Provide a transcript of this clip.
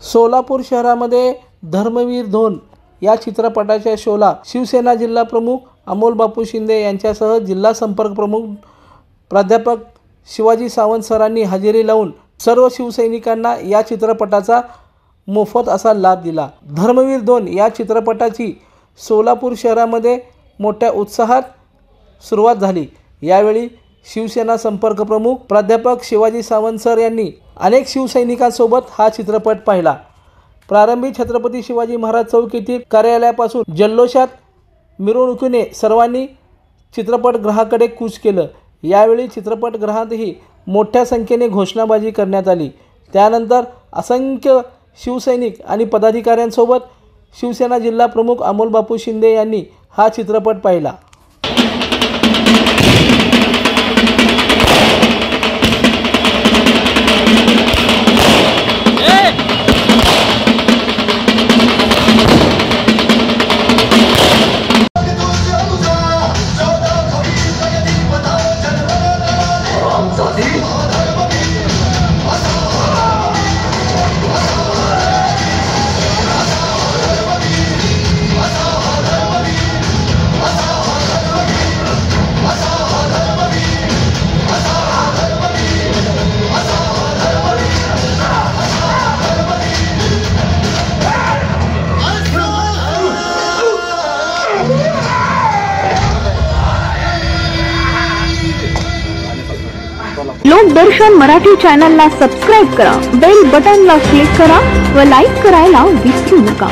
सोलापूर शहरामध्ये धर्मवीर धोन या चित्रपटाच्या शोला शिवसेना जिल्हा प्रमुख अमोल बापू शिंदे यांच्यासह जिल्हा संपर्क प्रमुख प्राध्यापक शिवाजी सावंत सरांनी हजेरी लावून सर्व शिवसैनिकांना या चित्रपटाचा मोफत असा लाभ दिला। धर्मवीर धोन या चित्रपटाची सोलापूर शहरामध्ये मोठ्या उत्साहात सुरुवात झाली। यावेळी शिवसेना संपर्क प्रमुख प्राध्यापक शिवाजी सावंत सर यांनी अनेक शिवसैनिकांसोबत हा चित्रपट पाहिला। प्रारंभी छत्रपती शिवाजी महाराज चौक येथील कार्यालयापासून जल्लोषात मिरवणुकीने सर्वांनी चित्रपटगृहाकडे कूच केलं। यावेळी चित्रपटगृहातही मोठ्या संख्येने घोषणाबाजी करण्यात आली। त्यानंतर असंख्य शिवसैनिक आणि पदाधिकाऱ्यांसोबत शिवसेना जिल्हा प्रमुख अमोल बापू शिंदे यांनी हा चित्रपट पाहिला। लोक दर्शन मराठी चॅनलला सबस्क्राइब करा, बेल बटनला क्लिक करा व लाईक करायला विसरू नका।